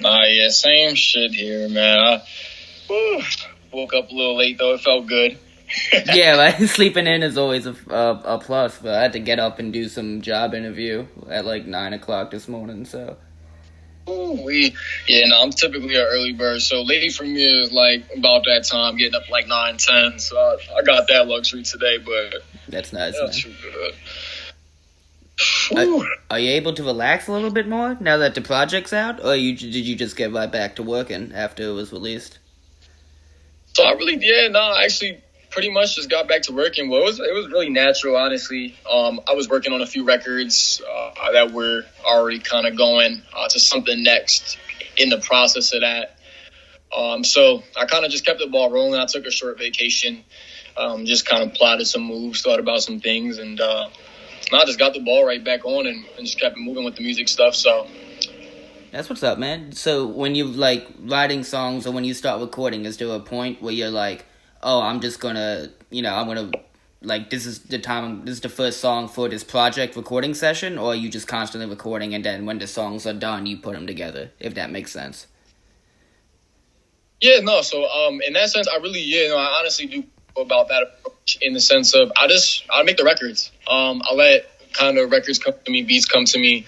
Nah, yeah, same shit here, man. Woke up a little late though. It felt good. Yeah, like sleeping in is always a plus. But I had to get up and do some job interview at like 9 o'clock this morning. So Yeah, no, I'm typically an early bird, so late for me is like about that time, getting up like 9, 10. So I got that luxury today, but that's nice, yeah, man. too good. Are, Whew. are you able to relax a little bit more now that the project's out, or did you just get right back to working after it was released? So I actually pretty much just got back to working. Well, it was really natural, honestly. I was working on a few records that were already kind of going to something next in the process of that. So I kind of just kept the ball rolling. I took a short vacation, just kind of plotted some moves, thought about some things, and I just got the ball right back on and just kept moving with the music stuff. So That's what's up, man. So when you like writing songs or when you start recording, is there a point where you're like, oh, I'm just gonna, I'm gonna, like, this is the time, this is the first song for this project recording session, or are you just constantly recording and then when the songs are done, you put them together, if that makes sense? yeah, no. So in that sense, I honestly do about that approach in the sense of I make the records. I let kind of records come to me, beats come to me,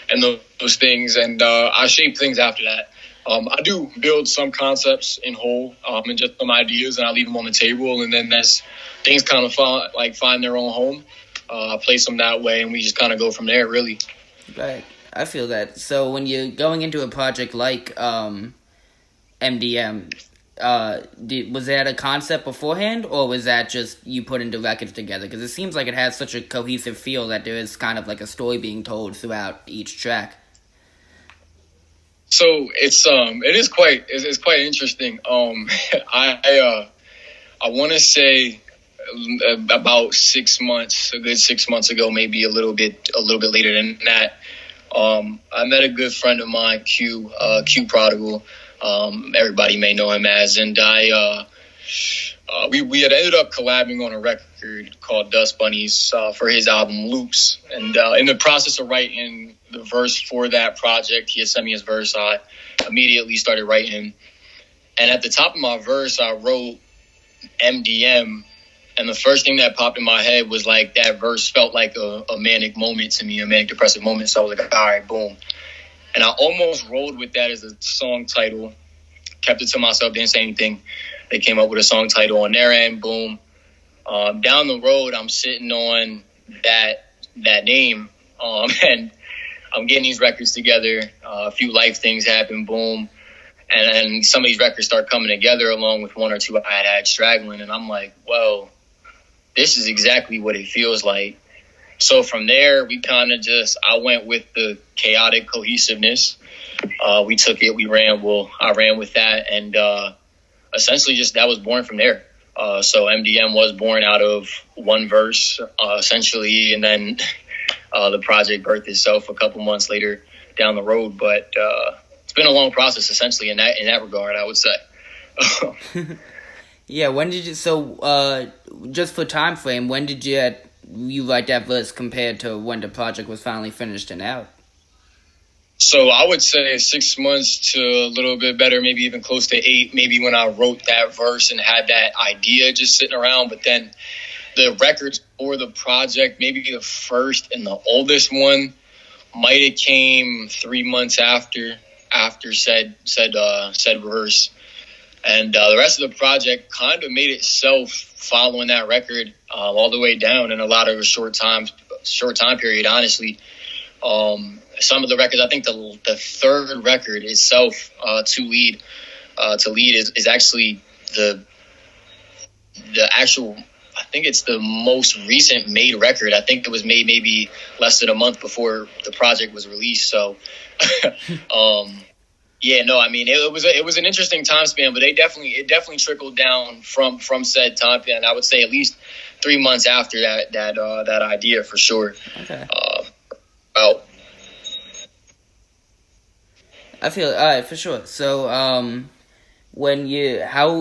and those things, and I shape things after that. I do build some concepts in whole and just some ideas, and I leave them on the table, and then as things kind of find their own home, I place them that way, and we just kind of go from there, really. Right. I feel that. So when you're going into a project like MDM, was that a concept beforehand, or was that just you putting the records together? Because it seems like it has such a cohesive feel that there is kind of like a story being told throughout each track. So it's quite interesting. I want to say about 6 months, a good 6 months ago, maybe a little bit later than that. I met a good friend of mine, Q Prodigal. Everybody may know him as, and we had ended up collabing on a record called Dust Bunnies for his album Loops. And in the process of writing the verse for that project, he had sent me his verse. I immediately started writing. And at the top of my verse, I wrote MDM. And the first thing that popped in my head was like that verse felt like a manic moment to me, a manic depressive moment. So I was like, all right, boom. And I almost rolled with that as a song title, kept it to myself, didn't say anything. They came up with a song title on their end, boom. Down the road, I'm sitting on that name, and I'm getting these records together. A few life things happen, boom. And some of these records start coming together along with one or two I had straggling. And I'm like, well, this is exactly what it feels like. So from there, I went with the chaotic cohesiveness. We took it, I ran with that, and essentially just that was born from there. So MDM was born out of one verse, essentially, and then the project birthed itself a couple months later down the road. But it's been a long process, essentially, in that regard, I would say. Yeah, when did you, just for time frame, when did you write that verse compared to when the project was finally finished and out? So I would say 6 months to a little bit better, maybe even close to 8, maybe when I wrote that verse and had that idea just sitting around. But then the records for the project, maybe the first and the oldest one, might have came 3 months after said verse. And the rest of the project kind of made itself following that record all the way down in a lot of a short time period, honestly. Some of the records, I think the third record itself, to lead is actually the actual, I think it's the most recent made record. I think it was made maybe less than a month before the project was released. So, yeah, no, I mean, it was an interesting time span, but it definitely trickled down from said time span. I would say at least 3 months after that idea for sure. Okay. About I feel alright for sure. So, how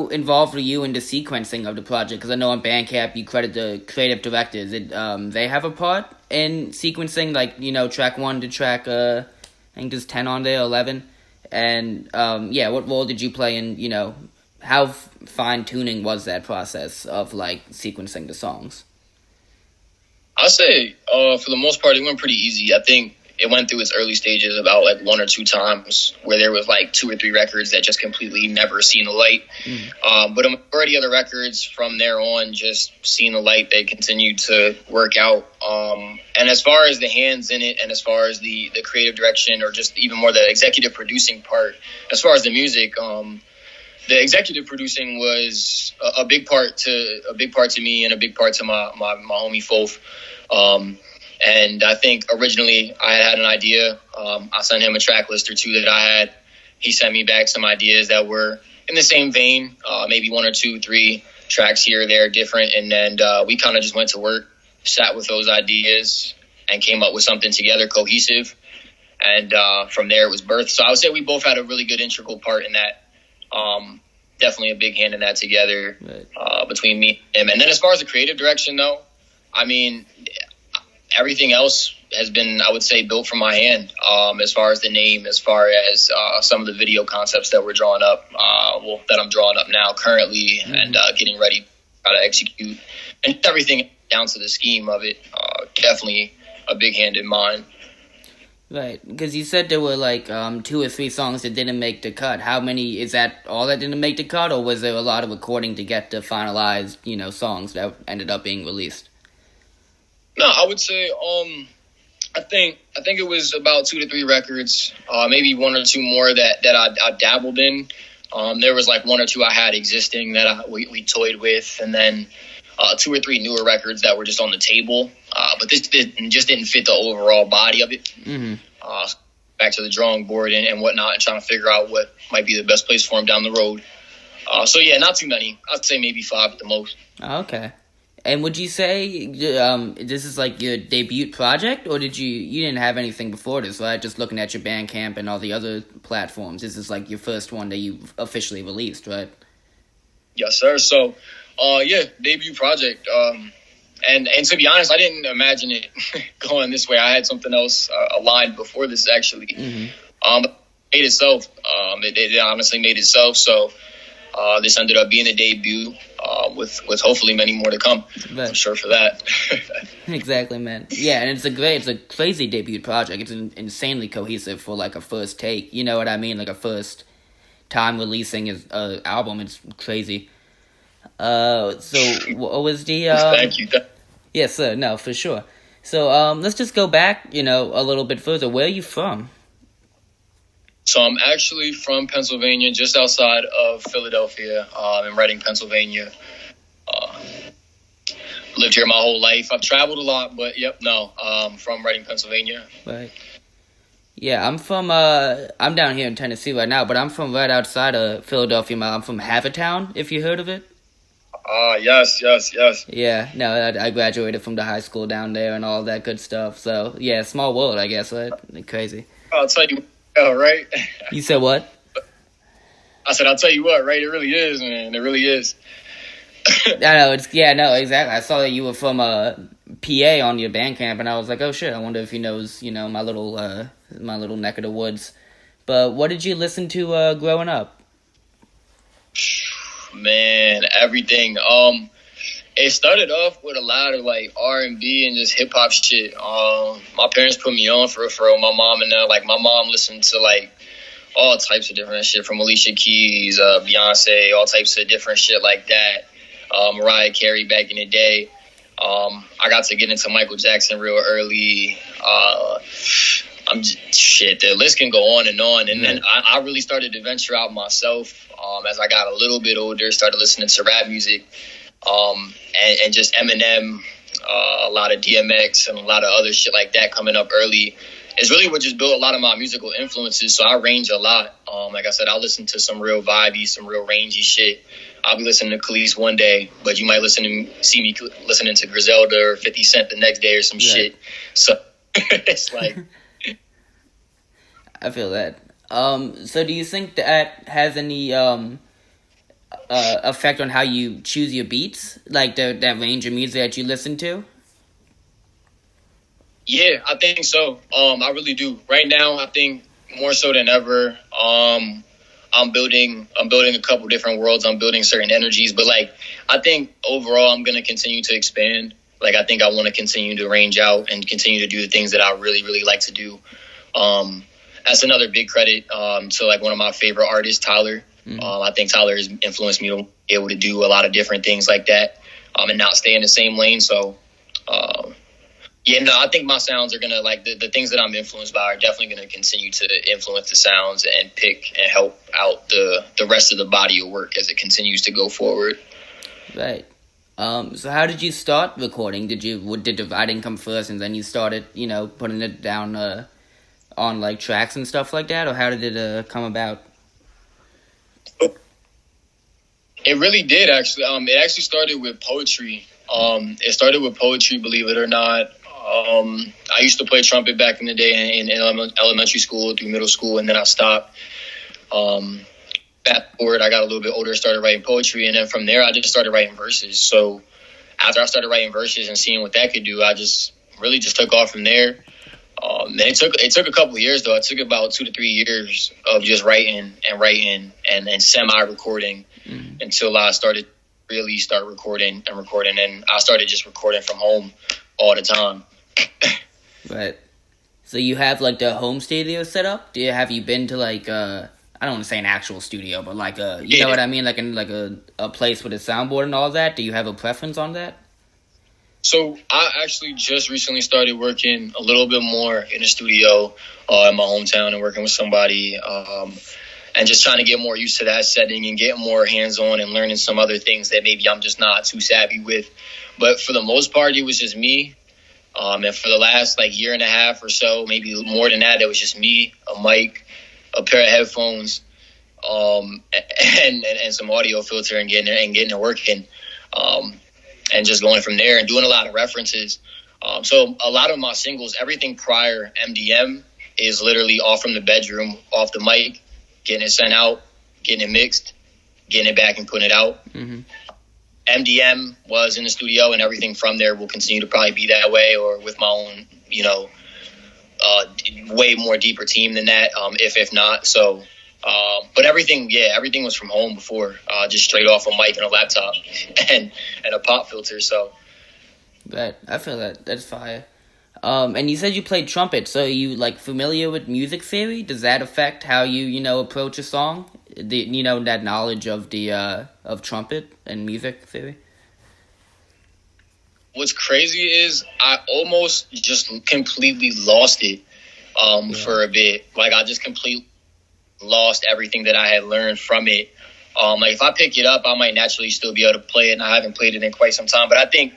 involved were you in the sequencing of the project? Because I know on Bandcamp you credit the creative directors. They have a part in sequencing, like track 1 to track I think there's 10 on there, 11. And yeah, what role did you play in, how fine-tuning was that process of, like, sequencing the songs? I'll say, for the most part, it went pretty easy. I think it went through its early stages about like one or two times where there was like 2 or 3 records that just completely never seen the light. But a majority of the records from there on just seen the light. They continued to work out. And as far as the hands in it, and as far as the creative direction, or just even more the executive producing part, as far as the music, the executive producing was a big part to me, and a big part to my homie Fof. And I think originally I had an idea. I sent him a track list or 2 that I had. He sent me back some ideas that were in the same vein, maybe 1 or 2, 3 tracks here or there different. And then we kind of just went to work, sat with those ideas, and came up with something together, cohesive. And from there it was birthed. So I would say we both had a really good integral part in that. Definitely a big hand in that together, between me and him. And then as far as the creative direction, though, I mean, everything else has been, I would say, built from my hand. As far as the name, as far as some of the video concepts that we're drawing up, that I'm drawing up now currently, and getting ready to try to execute, and everything down to the scheme of it. Definitely a big hand in mine. Right, because you said there were like 2 or 3 songs that didn't make the cut. How many, is that all that didn't make the cut, or was there a lot of recording to get the finalized, songs that ended up being released? No, I would say I think it was about 2 to 3 records, maybe 1 or 2 more that I dabbled in. There was like 1 or 2 I had existing that we toyed with, and then 2 or 3 newer records that were just on the table. But this just didn't fit the overall body of it. Back to the drawing board and whatnot, and trying to figure out what might be the best place for him down the road. So yeah, not too many. I'd say maybe 5 at the most. Okay. And would you say this is like your debut project, or you didn't have anything before this, right? Just looking at your Bandcamp and all the other platforms, this is like your first one that you officially released, right? Yes, sir. So, yeah, debut project. And to be honest, I didn't imagine it going this way. I had something else aligned before this, actually. It made itself. It honestly made itself. So this ended up being the debut, with hopefully many more to come. Right. I'm sure for that. Exactly, man. Yeah, and it's a crazy debut project. It's insanely cohesive for like a first take. You know what I mean? Like a first time releasing his album. It's crazy. So what was the Thank you. Yes, sir. No, for sure. So let's just go back, a little bit further. Where are you from? So I'm actually from Pennsylvania, just outside of Philadelphia, in Reading, Pennsylvania. Lived here my whole life. I've traveled a lot, but from Reading, Pennsylvania. Right. Yeah, I'm down here in Tennessee right now, but I'm from right outside of Philadelphia. I'm from Havertown, if you heard of it. Yes. Yeah, no, I graduated from the high school down there and all that good stuff. So, yeah, small world, I guess, right? Crazy. I'll tell you what, right? You said what? I said, I'll tell you what, right? It really is, man. It really is. I know, exactly. I saw that you were from PA on your Bandcamp, and I was like, oh shit, I wonder if he knows, my little neck of the woods. But what did you listen to growing up? Man, everything. It started off with a lot of like R&B and just hip hop shit. My parents put me on for real. My mom and my mom listened to like all types of different shit, from Alicia Keys, Beyonce, all types of different shit like that. Mariah Carey back in the day. I got to get into Michael Jackson real early. The list can go on. And then I really started to venture out myself as I got a little bit older, started listening to rap music, and just Eminem, a lot of DMX, and a lot of other shit like that coming up early. It's really what just built a lot of my musical influences. So I range a lot. Like I said, I'll listen to some real vibey, some real rangy shit. I'll be listening to Khalees one day, but you might see me listening to Griselda or 50 Cent the next day or some shit. So it's like... I feel that. So do you think that has any effect on how you choose your beats? Like that range of music that you listen to? Yeah, I think so. I really do. Right now, I think more so than ever. I'm building a couple different worlds. I'm building certain energies, but like I think overall I'm gonna continue to expand. Like I think I want to continue to range out and continue to do the things that I really, really like to do. That's another big credit to like one of my favorite artists, Tyler. I think Tyler has influenced me to be able to do a lot of different things like that and not stay in the same lane. So, I think my sounds are going to, like, the things that I'm influenced by are definitely going to continue to influence the sounds and pick and help out the rest of the body of work as it continues to go forward. Right. So how did you start recording? Did the writing come first and then you started, putting it down on like tracks and stuff like that, or how did it come about? It really did, actually. It actually started with poetry. It started with poetry, believe it or not. I used to play trumpet back in the day in elementary school through middle school, and then I stopped. Fast forward, I got a little bit older, started writing poetry, and then from there, I just started writing verses. So after I started writing verses and seeing what that could do, I just really just took off from there. And it took a couple of years, though. It took about 2 to 3 years of just writing and semi-recording until I started really start recording. And I started just recording from home all the time. Right. So you have like the home studio set up? Have you been to like I don't want to say an actual studio, but like you know what I mean, like in like a place with a soundboard and all that? Do you have a preference on that? So I actually just recently started working a little bit more in a studio in my hometown and working with somebody and just trying to get more used to that setting and get more hands-on and learning some other things that maybe I'm just not too savvy with. But for the most part, it was just me. And for the last like year and a half or so, maybe more than that, it was just me, a mic, a pair of headphones, and some audio filter and getting it working. And just going from there and doing a lot of references. So a lot of my singles, everything prior MDM is literally off from the bedroom, off the mic, getting it sent out, getting it mixed, getting it back and putting it out. Mm-hmm. MDM was in the studio, and everything from there will continue to probably be that way, or with my own, way more deeper team than that, if not. So, but everything was from home before, just straight off a mic and a laptop and a pop filter. So, but I feel that's fire. And you said you played trumpet, so you like familiar with music theory? Does that affect how you approach a song? That knowledge of the of trumpet and music theory. What's crazy is I almost just completely lost it for a bit. Like I just completely lost everything that I had learned from it. Like if I pick it up, I might naturally still be able to play it, and I haven't played it in quite some time. But I think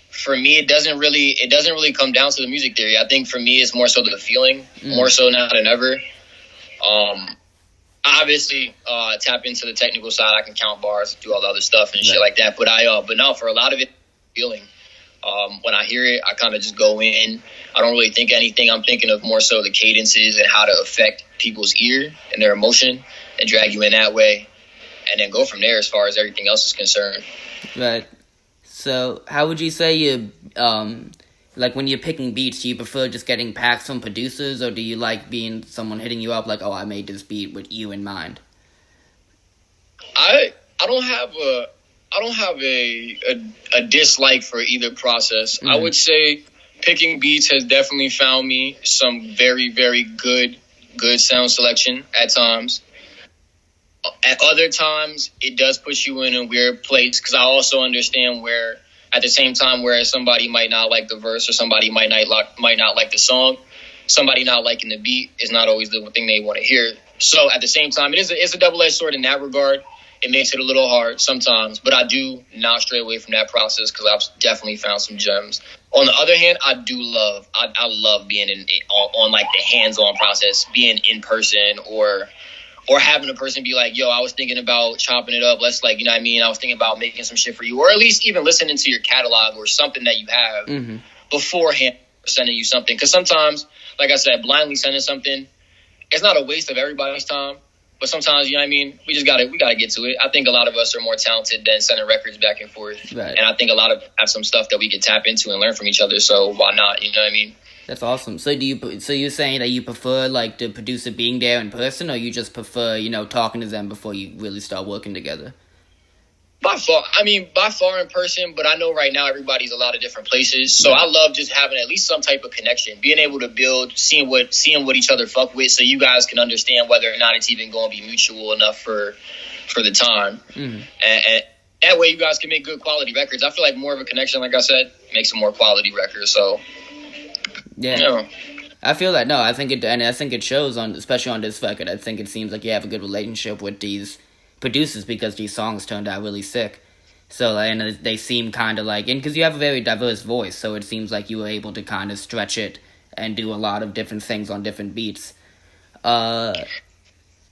for me, it doesn't really come down to the music theory. I think for me, it's more so the feeling, more so now than ever. Obviously, tap into the technical side. I can count bars, do all the other stuff and shit like that. But no, for a lot of it, feeling. When I hear it, I kind of just go in. I don't really think anything. I'm thinking of more so the cadences and how to affect people's ear and their emotion and drag you in that way, and then go from there as far as everything else is concerned. Right. So, how would you say you, like when you're picking beats, do you prefer just getting packs from producers, or do you like being someone hitting you up like, oh, I made this beat with you in mind? I don't have a dislike for either process. I would say picking beats has definitely found me some very, very good sound selection at times. At other times, it does put you in a weird place, because I also understand where, at the same time, where somebody might not like the verse or somebody might not like the song, somebody not liking the beat is not always the thing they want to hear. So at the same time, it's a double-edged sword in that regard. It makes it a little hard sometimes, but I do not stray away from that process, because I've definitely found some gems. On the other hand, I love being on like the hands-on process, being in person or having a person be like, yo, I was thinking about chopping it up. Let's I was thinking about making some shit for you, or at least even listening to your catalog or something that you have beforehand, sending you something. Because sometimes, like I said, blindly sending something, it's not a waste of everybody's time. But sometimes, we just gotta get to it. I think a lot of us are more talented than sending records back and forth. Right. And I think a lot of have some stuff that we could tap into and learn from each other. So why not? You know what I mean? That's awesome. So so you're saying that you prefer like the producer being there in person, or you just prefer, talking to them before you really start working together? By far in person, but I know right now everybody's a lot of different places. So I love just having at least some type of connection, being able to build, seeing what each other fuck with, so you guys can understand whether or not it's even going to be mutual enough for the time. Mm-hmm. And that way you guys can make good quality records. I feel like more of a connection, like I said, makes a more quality record. So yeah. I feel that. No, I think it shows especially on this record. I think it seems like you have a good relationship with these producers because these songs turned out really sick. So, and they seem kind of like, and because you have a very diverse voice, so it seems like you were able to kind of stretch it and do a lot of different things on different beats.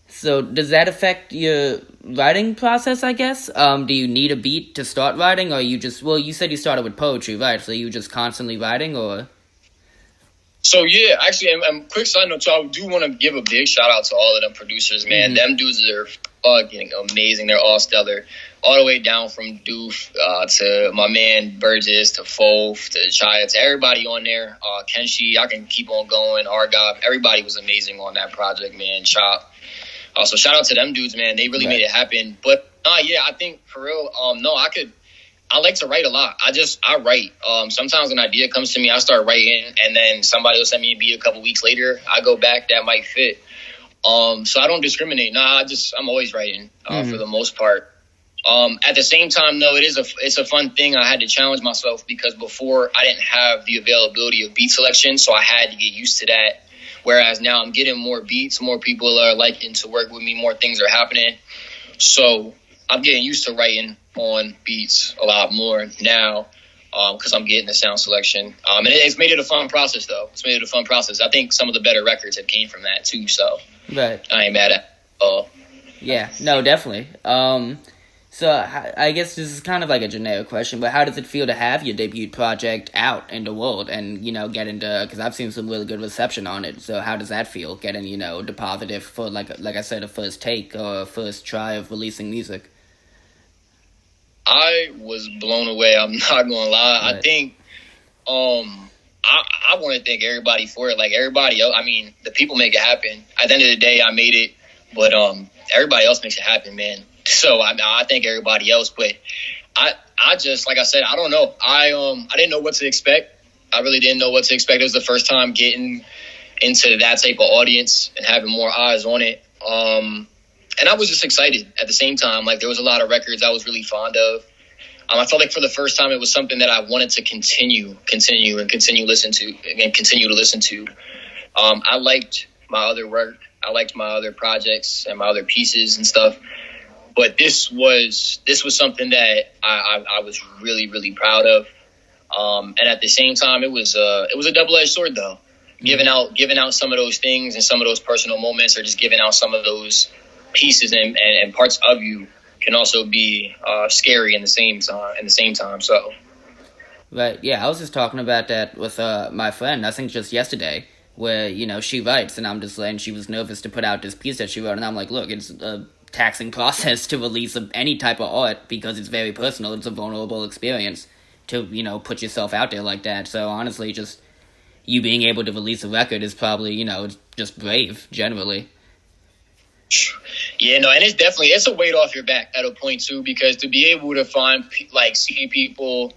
So does that affect your writing process, I guess? Do you need a beat to start writing, or you said you started with poetry, right? So you just constantly writing, or? So yeah, actually, and quick side note, so I do want to give a big shout out to all of them producers, man. Mm-hmm. Them dudes are fucking amazing. They're all stellar, all the way down from Doof to my man Burgess to Fof to Chaya to everybody on there. Kenshi, I can keep on going. Argov, everybody was amazing on that project, man. Chop. So shout out to them dudes, man. They really made it happen. But yeah, I think for real, I like to write a lot. I write. Sometimes an idea comes to me, I start writing, and then somebody will send me a beat a couple weeks later. I go back, that might fit. So I don't discriminate. I'm always writing for the most part. At the same time, though, it's a fun thing. I had to challenge myself because before I didn't have the availability of beat selection, so I had to get used to that. Whereas now I'm getting more beats, more people are liking to work with me, more things are happening. So I'm getting used to writing on beats a lot more now because I'm getting the sound selection. And it's made it a fun process, though. It's made it a fun process. I think some of the better records have came from that, too. So right. I ain't mad at it at all. Yeah, no, definitely. So I guess this is kind of like a generic question, but how does it feel to have your debut project out in the world and, get into, because I've seen some really good reception on it. So how does that feel, getting, the positive for, like I said, a first take or a first try of releasing music? I was blown away. I'm not going to lie. Right. I think I want to thank everybody for it. Like everybody else, the people make it happen. At the end of the day, I made it, but everybody else makes it happen, man. So I thank everybody else, but I just, like I said, I don't know. I didn't know what to expect. I really didn't know what to expect. It was the first time getting into that type of audience and having more eyes on it. And I was just excited at the same time. Like there was a lot of records I was really fond of. I felt like for the first time it was something that I wanted to continue to listen to. I liked my other work. I liked my other projects and my other pieces and stuff. But this was something that I was really, really proud of. And at the same time, it was a double-edged sword, though. Mm-hmm. Giving out some of those things and some of those personal moments, or just giving out some of those pieces and parts of you can also be scary in the same time. So, right, yeah, I was just talking about that with my friend. I think just yesterday, where she writes, and I'm just and she was nervous to put out this piece that she wrote, and I'm like, look, it's a taxing process to release any type of art because it's very personal. It's a vulnerable experience to put yourself out there like that. So honestly, just you being able to release a record is probably it's just brave generally. Yeah, no, and it's a weight off your back at a point too, because to be able to see people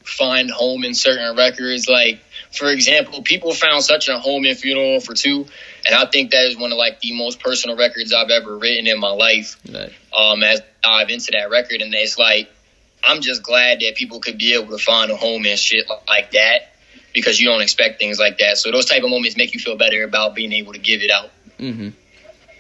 find home in certain records, like for example, people found such a home in Funeral for Two, and I think that is one of the most personal records I've ever written in my life. Right. As I dive into that record, and it's I'm just glad that people could be able to find a home and shit like that, because you don't expect things like that. So those type of moments make you feel better about being able to give it out. Mm-hmm.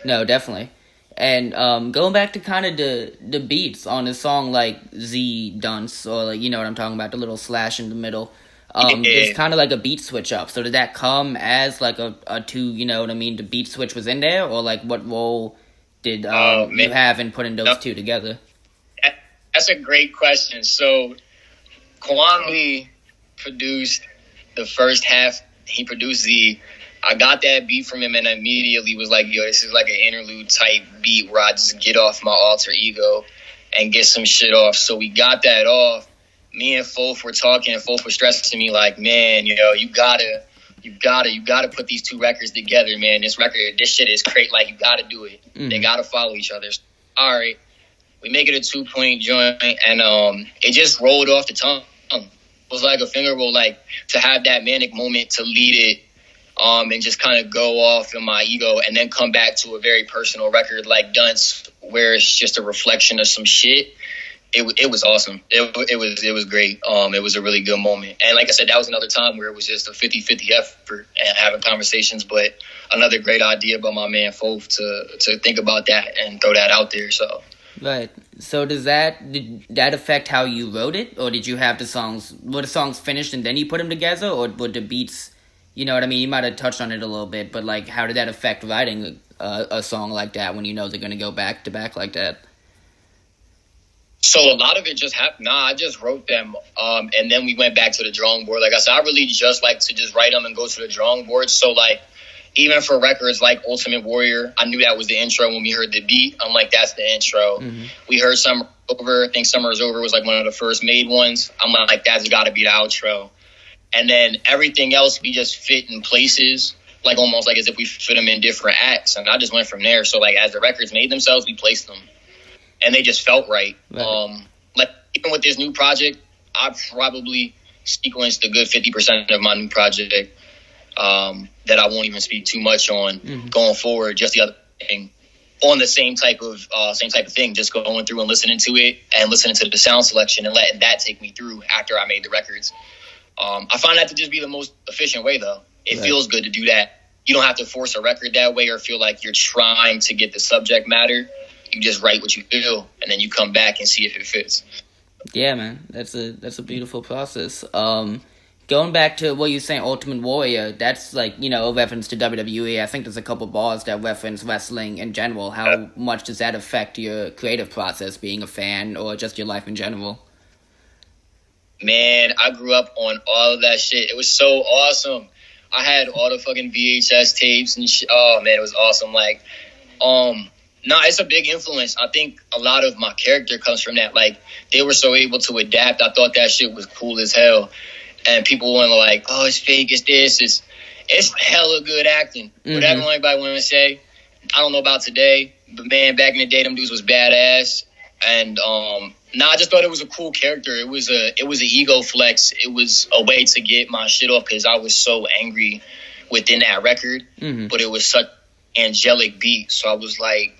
No, definitely. And going back to kind of the beats on a song like Z Dunce, or you know what I'm talking about, the little slash in the middle. It's kind of like a beat switch up. So did that come as a two, the beat switch was in there, or what role did you have in putting those two together? That's a great question. So Kwan Lee produced the first half. He produced I got that beat from him and immediately was like, yo, this is like an interlude type beat where I just get off my alter ego and get some shit off. So we got that off. Me and Fof were talking, and Fof was stressing me like, man, you gotta you gotta put these two records together, man. This shit is great. Like, you gotta do it. They gotta follow each other. All right, we make it a 2-point joint, and it just rolled off the tongue. It was like a finger roll, like, to have that manic moment to lead it, and just kind of go off in my ego, and then come back to a very personal record like Dunce, where it's just a reflection of some shit. It was awesome. It was great. It was a really good moment. And like I said, that was another time where it was just a 50-50 effort and having conversations, but another great idea by my man Fof to think about that and throw that out there. So right. So did that affect how you wrote it, or did you have were the songs finished and then you put them together, or were the beats, you know what I mean? You might have touched on it a little bit, but like, how did that affect writing a song like that when you know they're going to go back to back like that? So a lot of it just happened. I just wrote them, and then we went back to the drawing board. Like I said, I really just like to just write them and go to the drawing board. So, like, even for records like Ultimate Warrior, I knew that was the intro when we heard the beat. I'm like, that's the intro. Mm-hmm. We heard Summer Over. I think Summer Is Over was like one of the first made ones. I'm like, that's got to be the outro. And then everything else, we just fit in places, like almost like as if we fit them in different acts. And I just went from there. So, like, as the records made themselves, we placed them. And they just felt right. Like, even with this new project, I probably sequenced a good 50% of my new project that I won't even speak too much on going forward. Just the other thing, on the same type of thing, just going through and listening to it and listening to the sound selection and letting that take me through after I made the records. I find that to just be the most efficient way, though. It feels good to do that. You don't have to force a record that way or feel like you're trying to get the subject matter. You just write what you feel, and then you come back and see if it fits. Yeah, man, that's a beautiful process. Going back to what you're saying, Ultimate Warrior, that's like, you know, a reference to WWE. I think there's a couple bars that reference wrestling in general. How much does that affect your creative process, being a fan, or just your life in general? Man, I grew up on all of that shit. It was so awesome. I had all the fucking VHS tapes and shit. Oh, man, it was awesome. Like, no, it's a big influence. I think a lot of my character comes from that. Like, they were so able to adapt. I thought that shit was cool as hell. And people were like, oh, it's fake, it's this. It's hella good acting. Whatever anybody want to say. I don't know about today, but man, back in the day, them dudes was badass. And I just thought it was a cool character. It was an ego flex. It was a way to get my shit off because I was so angry within that record. But it was such an angelic beat. So I was like,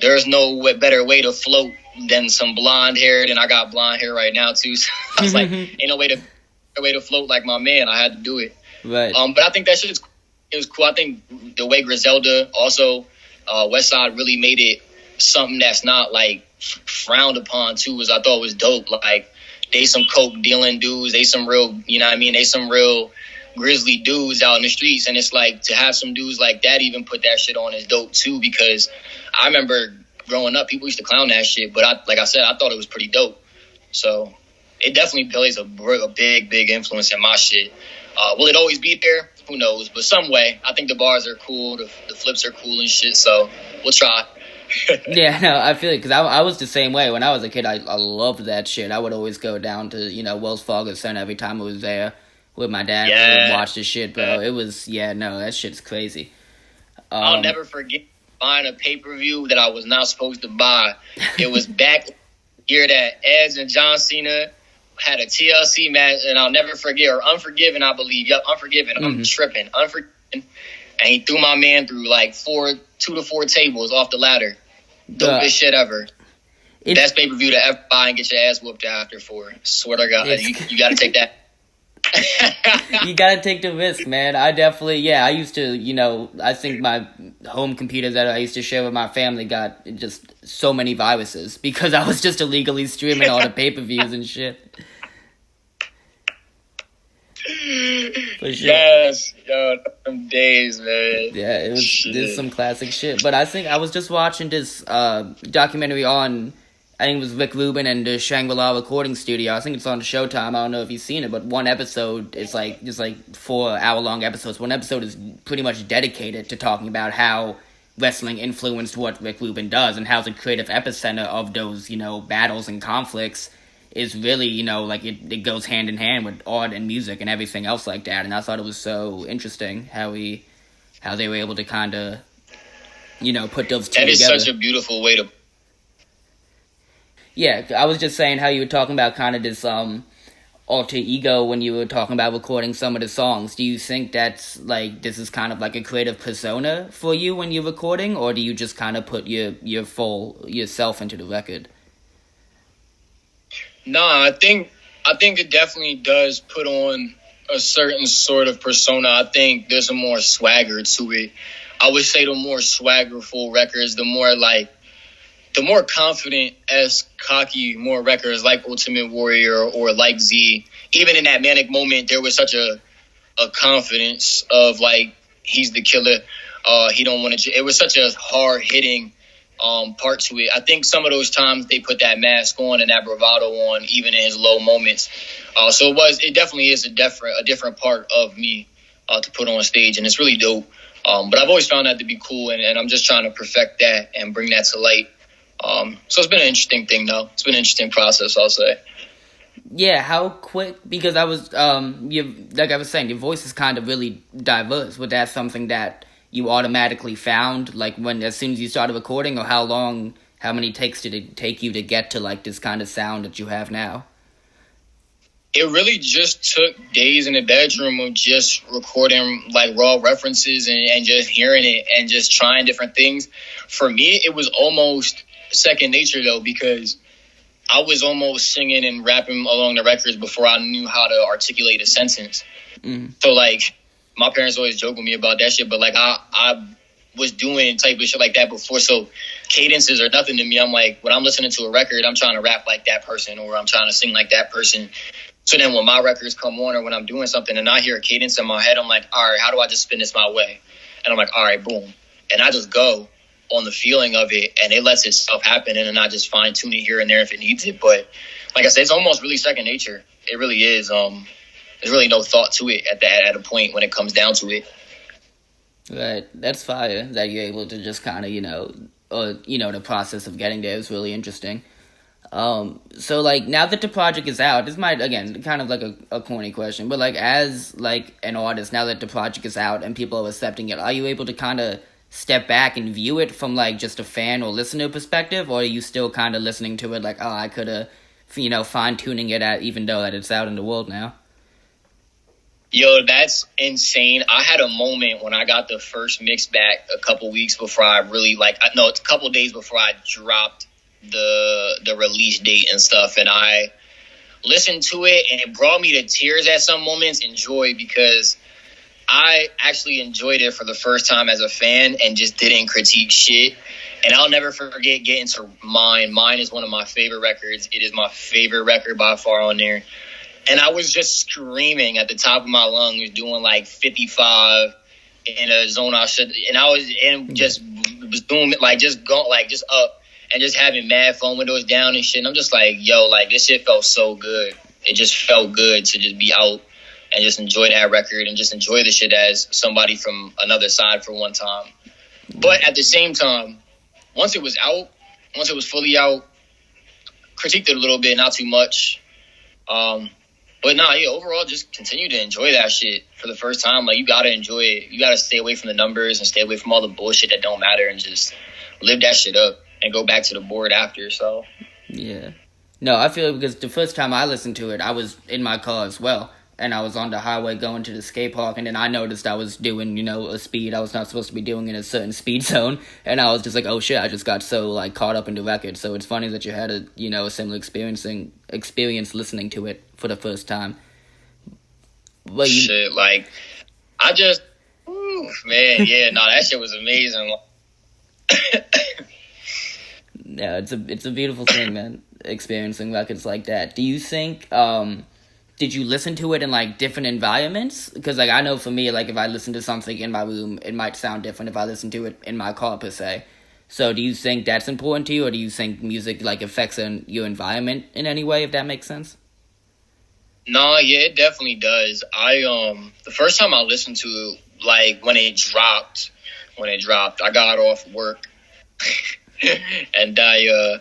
there's no better way to float than some blonde hair. And I got blonde hair right now too. So I was like, ain't no way to float like my man. I had to do it. Right. But I think that shit it was cool. I think the way Griselda also Westside really made it something that's not like frowned upon too. I thought was dope. Like, they some coke dealing dudes. They some real, you know what I mean? They some real grizzly dudes out in the streets, and it's like to have some dudes like that even put that shit on is dope too, because I remember growing up, people used to clown that shit, but like I said, I thought it was pretty dope. So it definitely plays a big influence in my shit. Will it always be there? Who knows? But some way, I think the bars are cool, the flips are cool and shit, so we'll try. Yeah, no, I feel it, because I was the same way. When I was a kid, I loved that shit. I would always go down to, you know, Wells Fargo Center every time I was there with my dad. Yeah. We would watch this shit, bro. It was, that shit's crazy. I'll never forget buying a pay-per-view that I was not supposed to buy. It was back year that Edge and John Cena had a TLC match, and I'll never forget, or Unforgiven, I believe. Yep, Unforgiven. I'm tripping. Unforgiven. And he threw my man through like 2 to 4 tables off the ladder. Dopest shit ever. Best pay-per-view to ever buy and get your ass whooped after for. Swear to God, you got to take that. You gotta take the risk, man. I definitely, I used to, I think my home computer that I used to share with my family got just so many viruses because I was just illegally streaming all the pay-per-views and shit. For sure. Yes, them days, man. Yeah, there's some classic shit. But I think I was just watching this documentary on, I think it was Rick Rubin and the Shangri-La Recording Studio. I think it's on Showtime. I don't know if you've seen it, but one episode is just 4 hour-long episodes. One episode is pretty much dedicated to talking about how wrestling influenced what Rick Rubin does and how the creative epicenter of those, battles and conflicts is really, like it goes hand in hand with art and music and everything else like that. And I thought it was so interesting how they were able to kind of, put those two together. That is such a beautiful way to. Yeah, I was just saying how you were talking about kind of this alter ego when you were talking about recording some of the songs. Do you think that's like this is kind of like a creative persona for you when you're recording, or do you just kind of put your full yourself into the record? No, I think it definitely does put on a certain sort of persona. I think there's a more swagger to it. I would say the more swaggerful records, the more confident cocky more records like Ultimate Warrior or like Z. Even in that manic moment, there was such a confidence of like he's the killer. He don't want to. It was such a hard hitting part to it. I think some of those times they put that mask on and that bravado on, even in his low moments. So it definitely is a different part of me to put on stage, and it's really dope. But I've always found that to be cool, and I'm just trying to perfect that and bring that to light. So it's been an interesting thing, though. It's been an interesting process, I'll say. Yeah, how quick? Because I was, like I was saying, your voice is kind of really diverse. Was that something that you automatically found, like as soon as you started recording, or how many takes did it take you to get to like this kind of sound that you have now? It really just took days in the bedroom of just recording like raw references and just hearing it and just trying different things. For me, it was almost second nature though, because I was almost singing and rapping along the records before I knew how to articulate a sentence. So like my parents always joke with me about that shit, but like I was doing type of shit like that before, so cadences are nothing to me. I'm like, when I'm listening to a record, I'm trying to rap like that person, or I'm trying to sing like that person. So then when my records come on, or when I'm doing something and I hear a cadence in my head, I'm like, all right, how do I just spin this my way? And I'm like, all right, boom. And I just go on the feeling of it, and it lets itself happen, and then I just fine tune it here and there if it needs it. But like I said, it's almost really second nature. It really is. There's really no thought to it at a point when it comes down to it. Right, that's fire that you're able to just kind of the process of getting there is really interesting. So like now that the project is out, this might again kind of like a corny question, but like as like an artist, now that the project is out and people are accepting it, are you able to kind of step back and view it from like just a fan or listener perspective, or are you still kind of listening to it like, oh, I could have fine tuning it at, even though that it's out in the world now? Yo, that's insane. I had a moment when I got the first mix back a couple weeks before I really it's a couple days before I dropped the release date and stuff, and I listened to it, and it brought me to tears at some moments and joy, because I actually enjoyed it for the first time as a fan and just didn't critique shit. And I'll never forget getting to Mine. Mine is one of my favorite records. It is my favorite record by far on there. And I was just screaming at the top of my lungs, doing like 55 in a zone I should, and I was just doing just up and just having mad phone windows down and shit. And I'm just like, yo, like this shit felt so good. It just felt good to just be out and just enjoy that record and just enjoy the shit as somebody from another side for one time. But at the same time, once it was fully out, critiqued it a little bit, not too much. But overall, just continue to enjoy that shit for the first time. Like, you gotta enjoy it. You gotta stay away from the numbers and stay away from all the bullshit that don't matter, and just live that shit up and go back to the board after. So yeah, no, I feel it because the first time I listened to it, I was in my car as well, and I was on the highway going to the skate park, and then I noticed I was doing a speed I was not supposed to be doing in a certain speed zone, and I was just like, oh shit, I just got so like caught up in the record. So it's funny that you had a similar experience listening to it for the first time. But that shit was amazing. Yeah, it's a beautiful thing, man, experiencing records like that. Do you think did you listen to it in like different environments? Because like I know for me, like if I listen to something in my room, it might sound different if I listen to it in my car per se. So do you think that's important to you, or do you think music like affects your environment in any way, if that makes sense? No, yeah, it definitely does. The first time I listened to it, like when it dropped, I got off work and I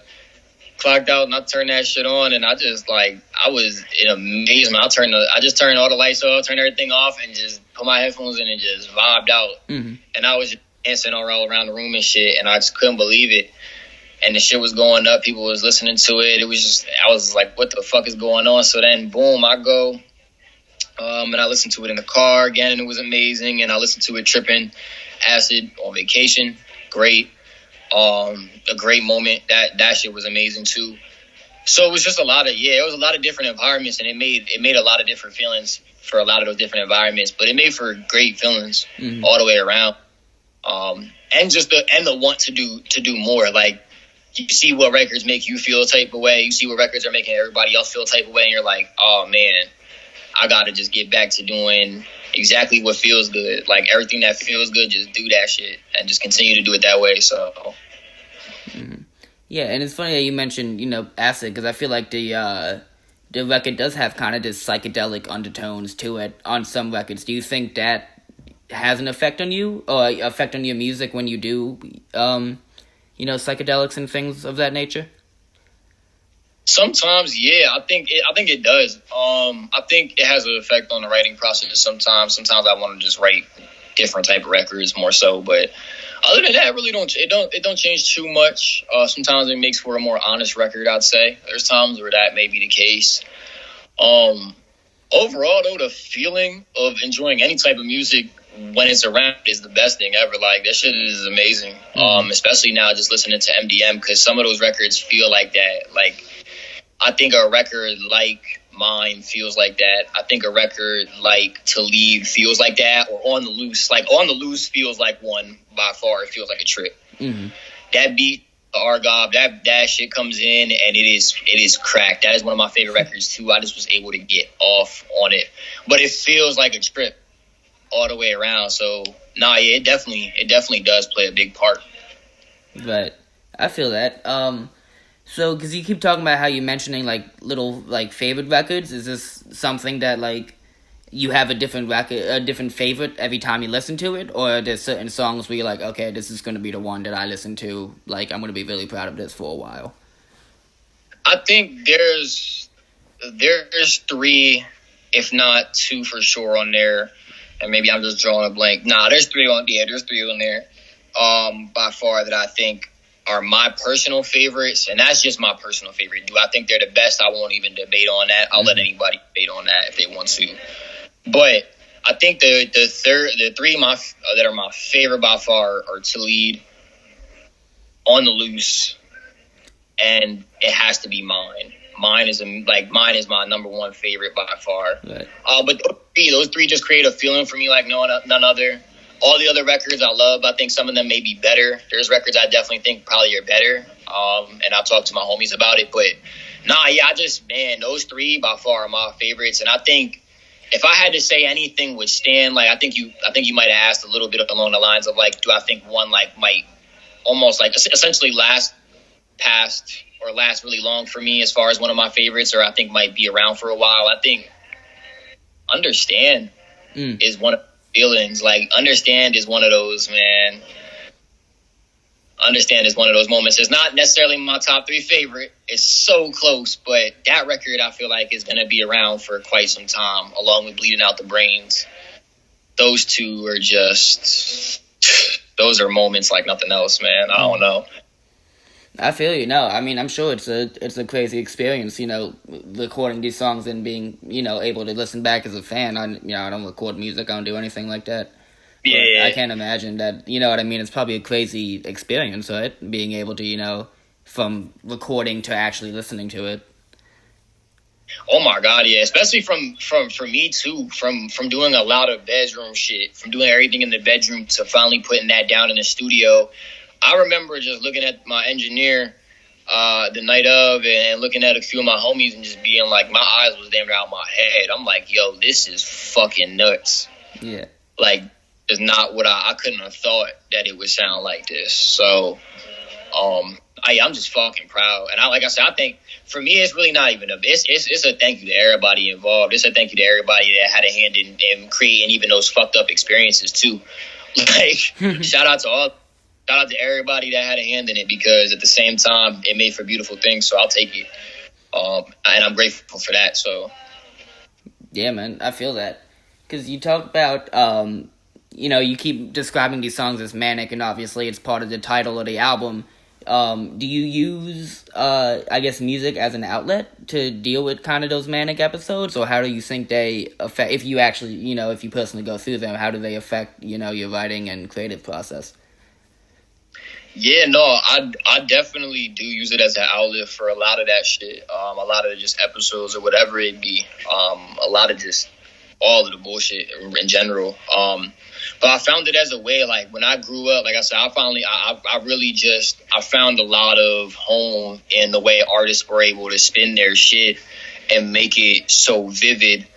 clocked out and I turned that shit on, and I just like, I was in amazement. I just turned all the lights off, turned everything off, and just put my headphones in and just vibed out. Mm-hmm. And I was just dancing all around the room and shit, and I just couldn't believe it. And the shit was going up. People was listening to it. It was just, I was like, what the fuck is going on? So then, boom, I go, and I listened to it in the car again, and it was amazing. And I listened to it tripping acid on vacation. Great. A great moment. That shit was amazing too. So it was just it was a lot of different environments, and it made a lot of different feelings for a lot of those different environments. But it made for great feelings all the way around. And just the want to do more. Like, you see what records make you feel a type of way. You see what records are making everybody else feel a type of way, and you're like, oh man, I gotta just get back to doing exactly what feels good. Like, everything that feels good, just do that shit and just continue to do it that way. So yeah, and it's funny that you mentioned, acid, because I feel like the record does have kind of this psychedelic undertones to it on some records. Do you think that has an effect on you, or effect on your music when you do psychedelics and things of that nature? Sometimes, yeah, I think it does. I think it has an effect on the writing process. Sometimes I want to just write different type of records more so, but other than that, it don't change too much. Sometimes it makes for a more honest record, I'd say. There's times where that may be the case. Overall, though, the feeling of enjoying any type of music when it's around is the best thing ever. Like, that shit is amazing. Especially now just listening to MDM, because some of those records feel like that. Like, I think a record like mine feels like that. I think a record like To Lead feels like that, or On the Loose. Like, On the Loose feels like one by far. It feels like a trip. Mm-hmm. That beat, the Argob, that shit comes in and it is cracked. That is one of my favorite records too. I just was able to get off on it, but it feels like a trip all the way around. So yeah, it definitely does play a big part. Right, I feel that. So because you keep talking about how you're mentioning like little like favorite records, is this something that like you have a different record, a different favorite every time you listen to it, or there's certain songs where you're like, okay, this is going to be the one that I listen to, like, I'm going to be really proud of this for a while? I think there's 3, if not 2 for sure on there, and maybe I'm just drawing a blank. Nah, there's 3 on there. By far that I think are my personal favorites, and that's just my personal favorite. Do I think they're the best? I won't even debate on that. I'll let anybody debate on that if they want to. But I think the 3 that are my favorite by far are To Lead, On the Loose, and it has to be Mine. Mine is my number 1 favorite by far. Right. But those three just create a feeling for me like none other. All the other records I love. I think some of them may be better. There's records I definitely think probably are better. And I'll talk to my homies about it. But those 3 by far are my favorites. And I think if I had to say anything would stand, like, I think you might have asked a little bit along the lines of like, do I think one like might almost like essentially last really long for me as far as one of my favorites, or I think might be around for a while. I think Understand is one of the feelings. Like, Understand is one of those, man. Understand is one of those moments. It's not necessarily my top 3 favorite. It's so close, but that record I feel like is going to be around for quite some time, along with Bleeding Out the Brains. Those 2 are just, those are moments like nothing else, man. I don't know. I feel you. No, I mean, I'm sure it's a crazy experience, recording these songs and being, able to listen back as a fan. I don't record music. I don't do anything like that. Yeah. But I can't imagine that, you know what I mean? It's probably a crazy experience, right? Being able to, from recording to actually listening to it. Oh my God, yeah. Especially for me too, from doing a lot of bedroom shit, from doing everything in the bedroom to finally putting that down in the studio. I remember just looking at my engineer the night of and looking at a few of my homies and just being like, my eyes was damn near out my head. I'm like, yo, this is fucking nuts. Yeah. Like, it's not what I couldn't have thought that it would sound like this. So, I'm just fucking proud. And I think for me, it's really not even it's a thank you to everybody involved. It's a thank you to everybody that had a hand in creating even those fucked up experiences too. Like, shout out to all. shout out to everybody that had a hand in it, because at the same time, it made for beautiful things. So I'll take it. And I'm grateful for that. So. Yeah, man, I feel that. Because you talk about, you keep describing these songs as manic, and obviously it's part of the title of the album. Do you use, music as an outlet to deal with kind of those manic episodes? Or how do you think they affect, if you actually, if you personally go through them, how do they affect, your writing and creative process? Yeah, no, I definitely do use it as an outlet for a lot of that shit. A lot of just episodes or whatever it be. A lot of just all of the bullshit in general. But I found it as a way, like when I grew up, like I said, I found a lot of home in the way artists were able to spin their shit and make it so vivid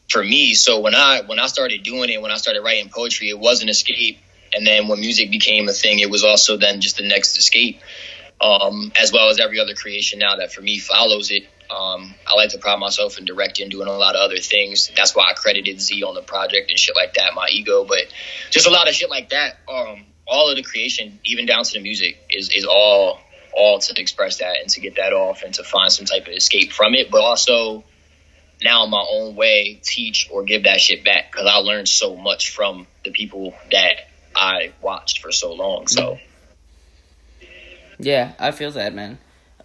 for me. So when I started doing it, when I started writing poetry, it was an escape. And then when music became a thing, it was also then just the next escape, as well as every other creation now that for me follows it. I like to pride myself in directing, doing a lot of other things. That's why I credited Z on the project and shit like that, my ego. But just a lot of shit like that. All of the creation, even down to the music, is all to express that and to get that off and to find some type of escape from it. But also now in my own way, teach or give that shit back, because I learned so much from the people that I watched for so long. So yeah, I feel that, man.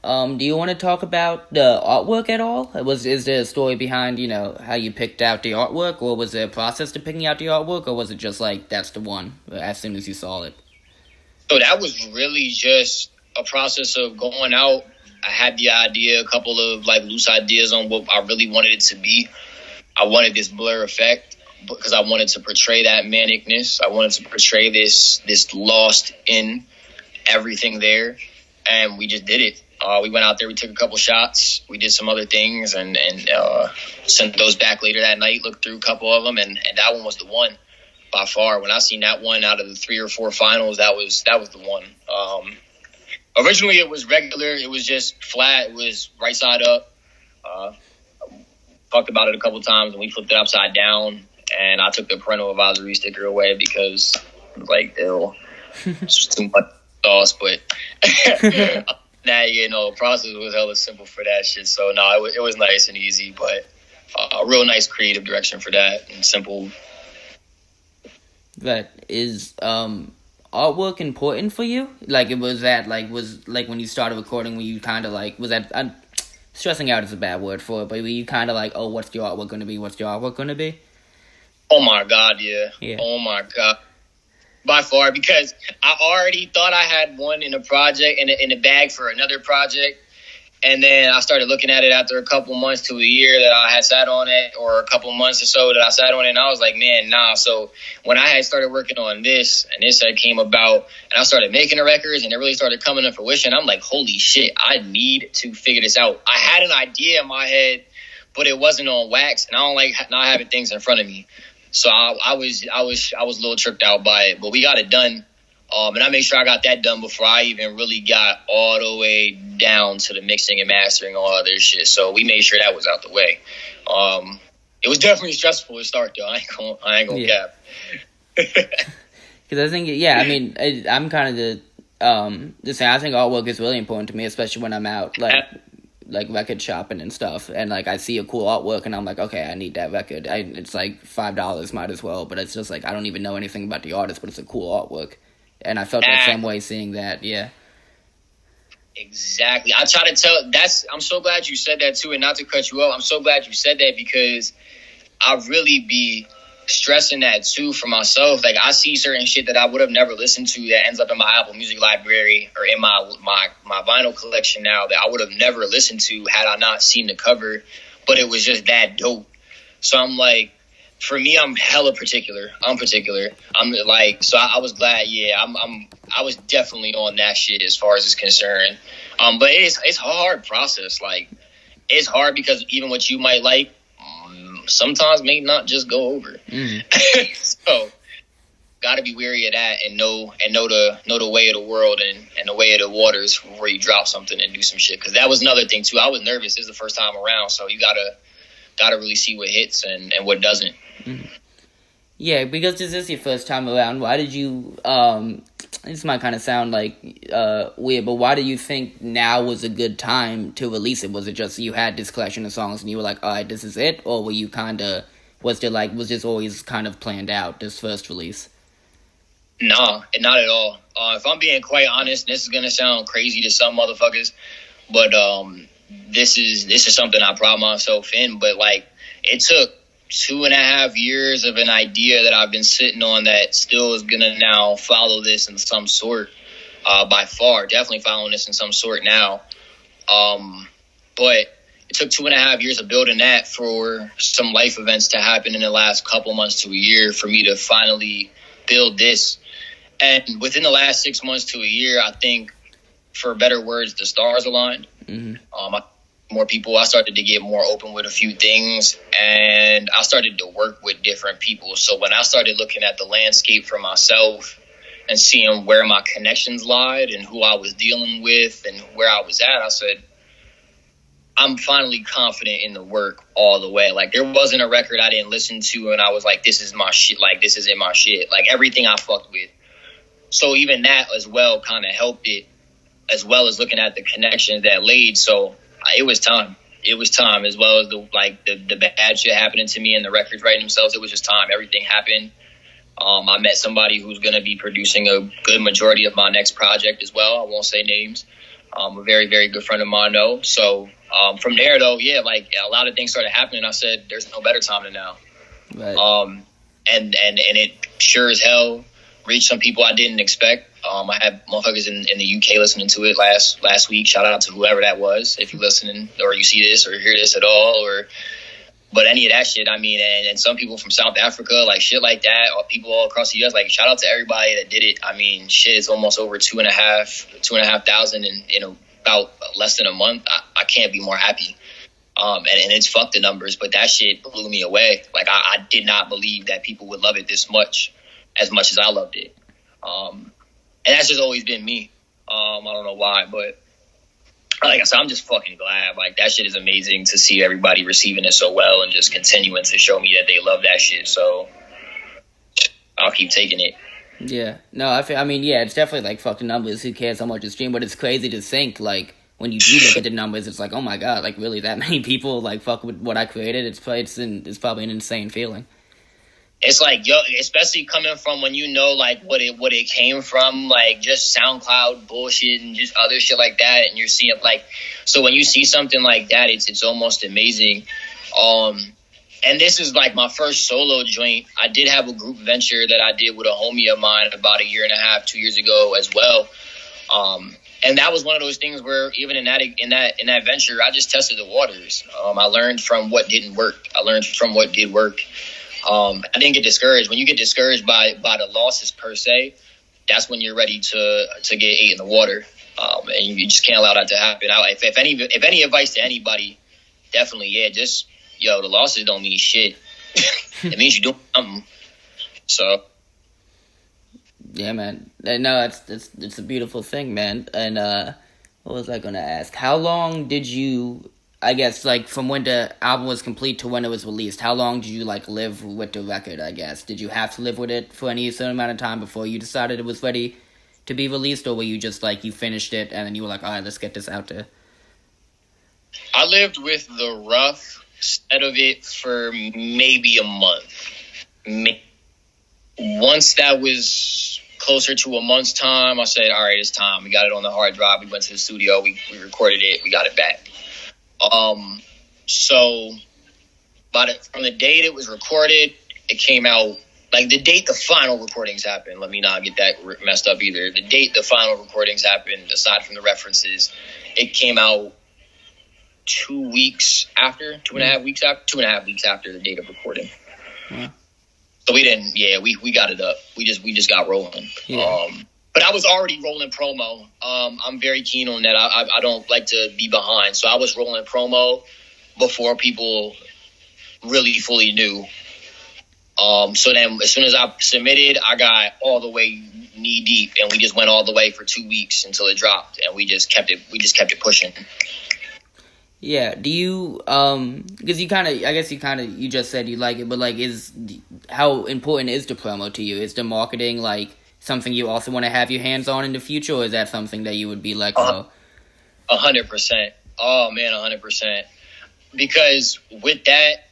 Do you want to talk about the artwork at all? Is there a story behind, how you picked out the artwork, or was there a process to picking out the artwork, or was it just like that's the one as soon as you saw it? So that was really just a process of going out. I had the idea, a couple of like loose ideas on what I really wanted it to be. I wanted this blur effect because I wanted to portray that manicness. I wanted to portray this lost in everything there, and we just did it. We went out there, we took a couple shots, we did some other things, and sent those back later that night, looked through a couple of them, and that one was the one by far. When I seen that one out of the 3 or 4 finals, that was the one. Originally it was regular, it was just flat, it was right side up. Talked about it a couple times, and we flipped it upside down, and I took the parental advisory sticker away because it was like, ew, it's just too much sauce. But now, the process was hella simple for that shit. So no, it was nice and easy, but a real nice creative direction for that, and simple. That is artwork important for you? Like, it was that was when you started recording, were you kind of like, was that, stressing out is a bad word for it, but were you kind of like, oh, what's your artwork going to be? What's your artwork going to be? Oh my God, yeah. Oh my God. By far, because I already thought I had one in a project, in a bag for another project. And then I started looking at it after a couple months to a year that I had sat on it, or a couple months or so that I sat on it, and I was like, man, nah. So when I had started working on this, and this had came about, and I started making the records, and it really started coming to fruition, I'm like, holy shit, I need to figure this out. I had an idea in my head, but it wasn't on wax, and I don't like not having things in front of me. So I was a little tripped out by it, but we got it done. And I made sure I got that done before I even really got all the way down to the mixing and mastering, all other shit. So we made sure that was out the way. It was definitely stressful to start, though. I ain't gonna cap. Because I think, I'm kind of the same. I think artwork is really important to me, especially when I'm out, like record shopping and stuff, and like I see a cool artwork and I'm like, okay, I need that record. It's like $5, might as well. But it's just like I don't even know anything about the artist, but it's a cool artwork. And I felt that same way seeing that, yeah. Exactly. I try to tell, I'm so glad you said that too, and not to cut you off, I'm so glad you said that, because I really be stressing that too for myself. Like, I see certain shit that I would have never listened to that ends up in my Apple Music library or in my vinyl collection now that I would have never listened to had I not seen the cover, but it was just that dope. So I'm like, for me, I'm hella particular. I'm like, so I was glad. Yeah, I was definitely on that shit as far as it's concerned. But it's a hard process. Like, it's hard because even what you might like, sometimes may not just go over. So, gotta be wary of that and know the way of the world and the way of the waters before you drop something and do some shit. Because that was another thing too. I was nervous. This is the first time around, so you gotta really see what hits and what doesn't. Yeah, because this is your first time around. Why did you? This might kind of sound like weird, but why do you think now was a good time to release it? Was it just you had this collection of songs and you were like, all right, this is it, or were you kind of was this always kind of planned out, this first release? Nah, not at all. If I'm being quite honest, this is gonna sound crazy to some motherfuckers, but this is something I pride myself in. But like, it took 2.5 years of an idea that I've been sitting on that still is gonna now follow this in some sort. By far, definitely following this in some sort now. But it took 2.5 years of building that for some life events to happen in the last couple months to a year for me to finally build this. And within the last 6 months to a year, I think, for better words, the stars aligned. More people, I started to get more open with a few things, and I started to work with different people. So when I started looking at the landscape for myself and seeing where my connections lied and who I was dealing with and where I was at, I said, I'm finally confident in the work all the way. Like, there wasn't a record I didn't listen to and I was like, this is my shit. Like, this isn't my shit. Like, everything I fucked with. So even that as well kind of helped it, as well as looking at the connections that laid. So it was time. It was time, as well as the bad shit happening to me and the records writing themselves. It was just time. Everything happened. I met somebody who's going to be producing a good majority of my next project as well. I won't say names. A very, very good friend of mine, though. So from there, though, yeah, like a lot of things started happening. I said, there's no better time than now. Right. And it sure as hell reached some people I didn't expect. I had motherfuckers in the UK listening to it last week. Shout out to whoever that was, if you're listening or you see this or hear this at all, but any of that shit. I mean, and some people from South Africa, like shit like that, or people all across the US. Like, shout out to everybody that did it. I mean, shit, it's almost over 2,500 in about less than a month. I can't be more happy. And it's fucked the numbers, but that shit blew me away. Like, I did not believe that people would love it this much as I loved it. And that's just always been me. I don't know why, but like I said, I'm just fucking glad. Like, that shit is amazing to see everybody receiving it so well and just continuing to show me that they love that shit. So I'll keep taking it. Yeah. No, I mean, yeah, it's definitely like fuck the numbers. Who cares how much it's streamed? But it's crazy to think, like, when you do look at the numbers, it's like, oh my god, like, really that many people like fuck with what I created? It's probably an insane feeling. It's like, yo, especially coming from when you know, like, what it came from, like, just SoundCloud bullshit and just other shit like that, and you're seeing, like, so when you see something like that, it's almost amazing. And this is, like, my first solo joint. I did have a group venture that I did with a homie of mine about 1.5 years, 2 years ago as well. And that was one of those things where even in that venture, I just tested the waters. I learned from what didn't work. I learned from what did work. I didn't get discouraged. When you get discouraged by the losses per se, that's when you're ready to get ate in the water. And you just can't allow that to happen. If any advice to anybody, definitely, yeah, just, yo, the losses don't mean shit. It means you're doing something. So. Yeah, man. No, it's a beautiful thing, man. And what was I gonna ask? How long did you, I guess, like, from when the album was complete to when it was released, how long did you, like, live with the record, I guess? Did you have to live with it for any certain amount of time before you decided it was ready to be released, or were you just, like, you finished it and then you were like, all right, let's get this out there? I lived with the rough set of it for maybe a month. Once that was closer to a month's time, I said, all right, it's time. We got it on the hard drive. We went to the studio. We recorded it. We got it back. So from the date it was recorded, it came out, like, the date the final recordings happened. Let me not get that messed up either. The date the final recordings happened, aside from the references, it came out 2 weeks after, 2.5 weeks after the date of recording. Yeah. So we didn't, we got it up. We just got rolling. Yeah. But I was already rolling promo. I'm very keen on that. I don't like to be behind. So I was rolling promo before people really fully knew. So then as soon as I submitted, I got all the way knee deep, and we just went all the way for 2 weeks until it dropped, and we just kept it pushing. Yeah. Do you because you just said you like it, but like how important is the promo to you? Is the marketing like something you also want to have your hands on in the future, or is that something that you would be like, oh, 100%. Oh man, 100%. Because with that,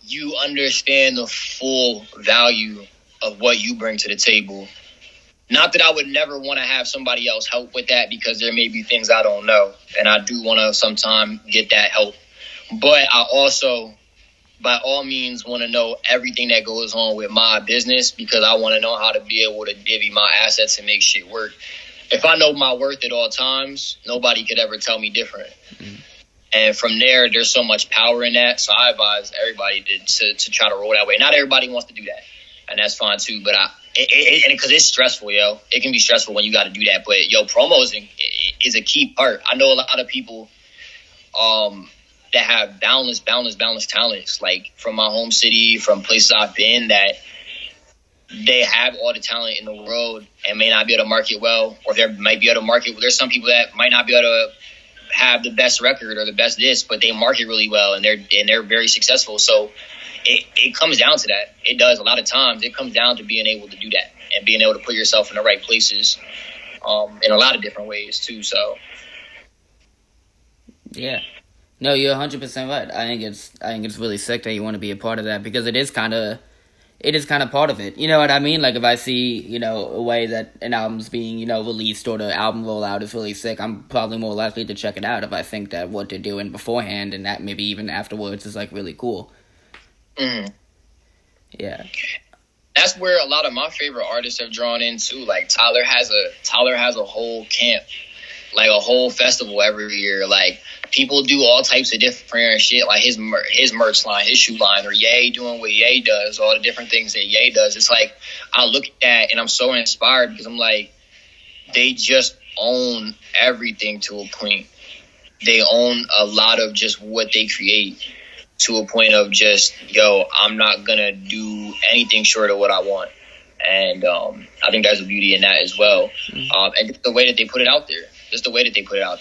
you understand the full value of what you bring to the table. Not that I would never want to have somebody else help with that, because there may be things I don't know, and I do want to sometime get that help. But I also, by all means, want to know everything that goes on with my business, because I want to know how to be able to divvy my assets and make shit work. If I know my worth at all times, nobody could ever tell me different. Mm-hmm. And from there, there's so much power in that. So I advise everybody to try to roll that way. Not everybody wants to do that, and that's fine too. But because it's stressful, yo. It can be stressful when you got to do that. But promos is a key part. I know a lot of people that have boundless talents, like from my home city, from places I've been, that they have all the talent in the world and may not be able to market well, or they might be able to market. There's some people that might not be able to have the best record or the best this, but they market really well and they're very successful. So it comes down to that. It does. A lot of times it comes down to being able to do that and being able to put yourself in the right places in a lot of different ways too. So yeah, no, you're 100% right. I think it's really sick that you want to be a part of that, because it is kind of part of it. You know what I mean? Like if I see, a way that an album's being, released, or the album rollout is really sick, I'm probably more likely to check it out if I think that what they're doing beforehand and that maybe even afterwards is like really cool. Mm. Yeah. That's where a lot of my favorite artists have drawn in too. Like Tyler has a whole camp, like a whole festival every year. Like people do all types of different shit, like his merch line, his shoe line, or Ye doing what Ye does, all the different things that Ye does. It's like I look at that and I'm so inspired, because I'm like, they just own everything to a point. They own a lot of just what they create, to a point of just, I'm not gonna do anything short of what I want. And I think there's a beauty in that as well. And just the way that they put it out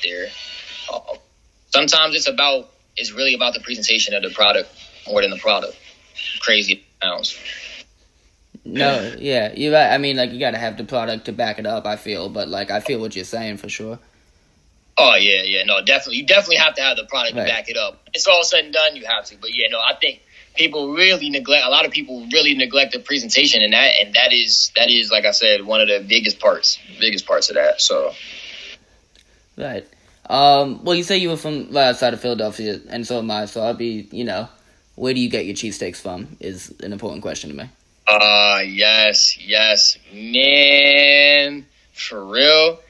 there. Sometimes it's really about the presentation of the product more than the product. Crazy it sounds. No, yeah, you're right. I mean, like, you gotta have the product to back it up, I feel. But, like, I feel what you're saying for sure. Oh, yeah. No, definitely. You definitely have to have the product to back it up. It's all said and done, you have to. But, I think a lot of people really neglect the presentation, and that is, like I said, one of the biggest parts of that, so. Right. Well, you say you were from right outside of Philadelphia, and so am I, so I'll be, where do you get your cheesesteaks from is an important question to me. Yes. Man, for real,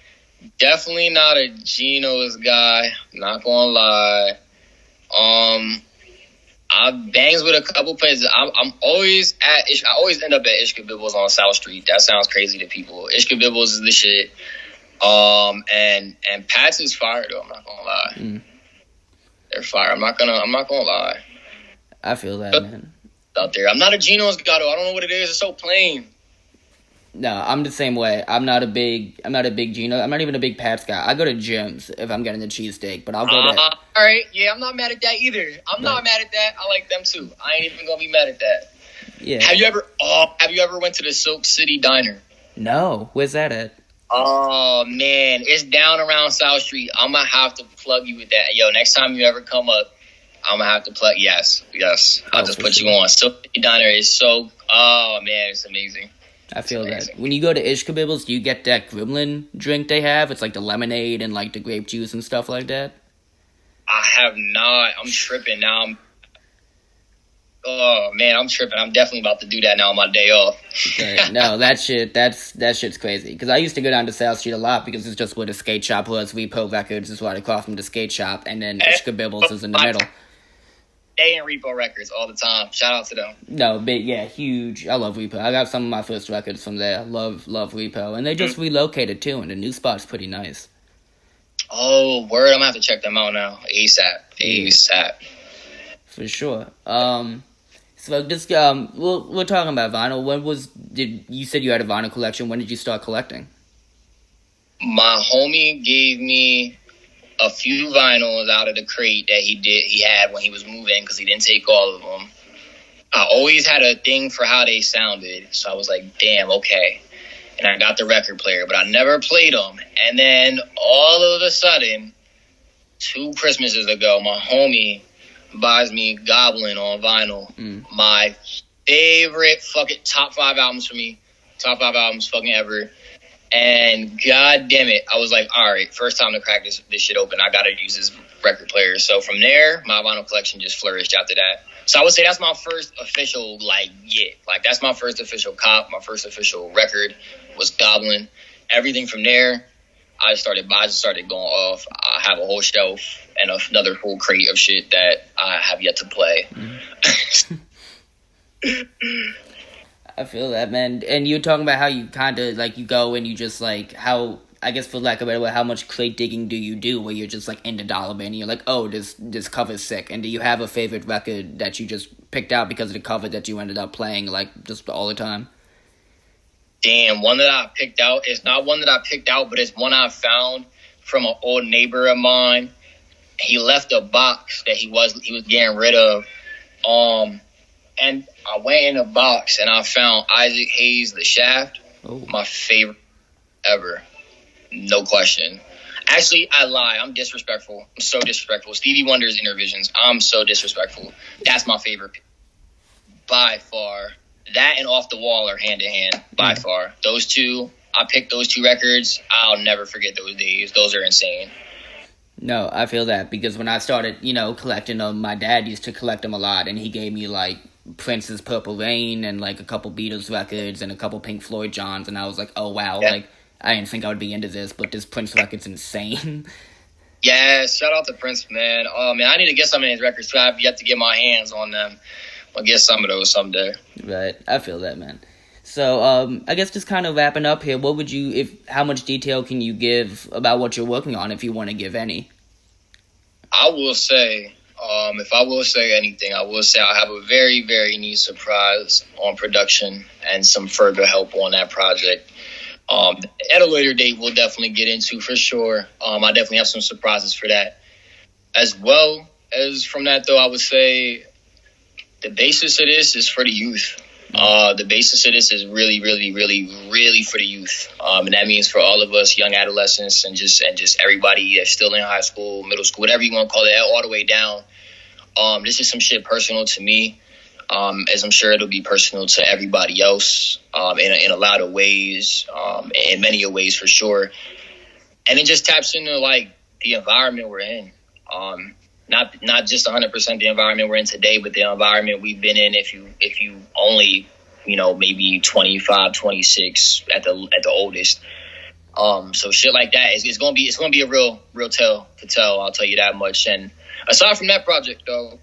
definitely not a Geno's guy, not gonna lie. I bangs with a couple places. I'm always I always end up at Ishka Bibbles on South Street. That sounds crazy to people. Ishka Bibbles is the shit. And Pat's is fire though. I'm not gonna lie. They're fire. I'm not gonna lie. I feel that, man. Out there, I'm not a Geno's guy though. I don't know what it is. It's so plain. No, I'm the same way. I'm not a big Geno. I'm not even a big Pat's guy. I go to Jim's if I'm getting a cheesesteak, but I'll go to. All right, yeah, I'm not mad at that either. I'm not mad at that. I like them too. I ain't even gonna be mad at that. Yeah. Have you ever went to the Silk City Diner? No. Where's that at? Oh man, it's down around South Street. I'm gonna have to plug you with that. Yo, next time you ever come up, I'm gonna have to plug. Yes. I'll just put you on. Silk City Diner is so. Oh man, it's amazing. I feel that. When you go to Ishka Bibbles, do you get that Gremlin drink they have? It's like the lemonade and like the grape juice and stuff like that. I have not. I'm tripping now. Oh man, I'm tripping. I'm definitely about to do that now on my day off. Okay. No, that shit's crazy. Because I used to go down to South Street a lot because it's just where the skate shop was. Repo Records is right across from the skate shop, and then Ishka Bibbles is in the middle. They in Repo Records all the time. Shout out to them. No, big, yeah, huge. I love Repo. I got some of my first records from there. Love Repo. And they just relocated too, and the new spot's pretty nice. Oh, word. I'm going to have to check them out now. ASAP. For sure. So just, we're talking about vinyl. You said you had a vinyl collection. When did you start collecting? My homie gave me a few vinyls out of the crate that he had when he was moving, because he didn't take all of them. I always had a thing for how they sounded, so I was like, damn, okay. And I got the record player, but I never played them. And then all of a sudden, 2 Christmases ago, my homie buys me Goblin on vinyl. My favorite fucking top 5 albums for me. Top 5 albums fucking ever. And god damn it, I was like, all right, first time to crack this shit open, I gotta use this record player. So from there, my vinyl collection just flourished after that. So I would say that's my first official, that's my first official cop. My first official record was Goblin. Everything from there, I just started going off. I have a whole shelf and another full crate of shit that I have yet to play. I feel that, man. And you were talking about how you kind of, like, you go and you just, like, how, I guess for lack of a better word, how much crate digging do you do where you're just, like, into Dollar Bin and you're like, oh, this cover's sick. And do you have a favorite record that you just picked out because of the cover that you ended up playing, like, just all the time? Damn, one that I picked out is not one that I picked out, but it's one I found from an old neighbor of mine. He left a box that he was getting rid of. And I went in a box and I found Isaac Hayes' The Shaft. Oh. My favorite ever. No question. Actually, I lie. I'm disrespectful. I'm so disrespectful. Stevie Wonder's Inner Visions. I'm so disrespectful. That's my favorite by far. That and Off the Wall are hand in hand by far. Those two, I picked those 2 records. I'll never forget those days. Those are insane. No, I feel that because when I started, collecting them, my dad used to collect them a lot, and he gave me, like, Prince's Purple Rain and, like, a couple Beatles records and a couple Pink Floyd Johns, and I was like, oh, wow, yeah. Like, I didn't think I would be into this, but this Prince record's insane. Yeah, shout out to Prince, man. Oh, man, I need to get some of his records, too. I have yet to get my hands on them. I'll get some of those someday. Right, I feel that, man. So, I guess just kind of wrapping up here, how much detail can you give about what you're working on, if you want to give any? I will say, if I will say anything, I will say I have a very, very neat surprise on production and some further help on that project. At a later date, we'll definitely get into for sure. I definitely have some surprises for that. As well as from that, though, I would say the basis of this is for the youth. The basis of this is really, really, really, really for the youth. And that means for all of us young adolescents and just everybody that's still in high school, middle school, whatever you want to call it, all the way down. This is some shit personal to me, as I'm sure it'll be personal to everybody else, in a lot of ways, in many ways for sure. And it just taps into, like, the environment we're in. Not just 100% the environment we're in today, but the environment we've been in if you only, maybe 25, 26 at the oldest. So shit like that, it's gonna be a real tale to tell, I'll tell you that much. And aside from that project, though,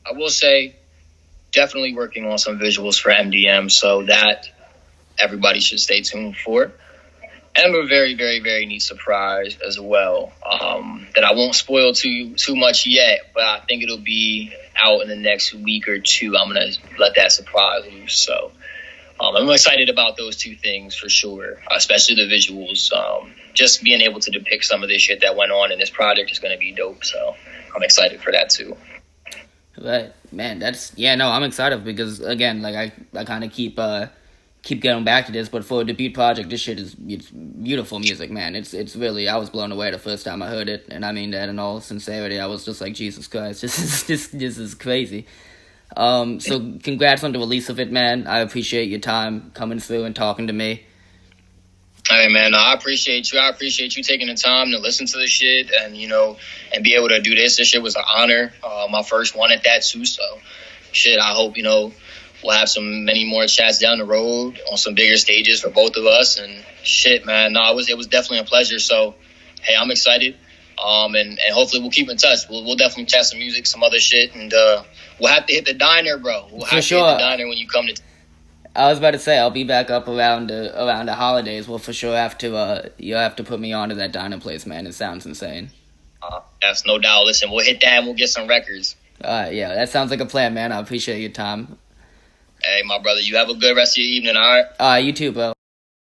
I will say definitely working on some visuals for MDM, so that everybody should stay tuned for. And a very, very, very neat surprise as well, that I won't spoil too much yet, but I think it'll be out in the next week or 2. I'm going to let that surprise loose. So I'm excited about those 2 things for sure, especially the visuals. Just being able to depict some of this shit that went on in this project is going to be dope. So I'm excited for that too. Right, man, I'm excited because, again, like I kind of keep getting back to this, but for a debut project, this shit it's beautiful music, man. It's really, I was blown away the first time I heard it, and I mean that in all sincerity. I was just like, Jesus Christ, this is crazy. So congrats on the release of it, man. I appreciate your time coming through and talking to me. Hey, man, I appreciate you. I appreciate you taking the time to listen to the shit and, and be able to do this. This shit was an honor. My first one at that, too. So, shit, I hope, we'll have many more chats down the road on some bigger stages for both of us. And shit, man, no, it was definitely a pleasure. So, hey, I'm excited. And hopefully we'll keep in touch. We'll definitely chat some music, some other shit. And we'll have to hit the diner, bro. We'll have to hit the diner when you come to I was about to say I'll be back up around the holidays. We'll for sure have to you'll have to put me onto that diner place, man. It sounds insane. That's no doubt. Listen, we'll hit that and we'll get some records. Yeah, that sounds like a plan, man. I appreciate your time. Hey, my brother, you have a good rest of your evening, all right? You too, bro.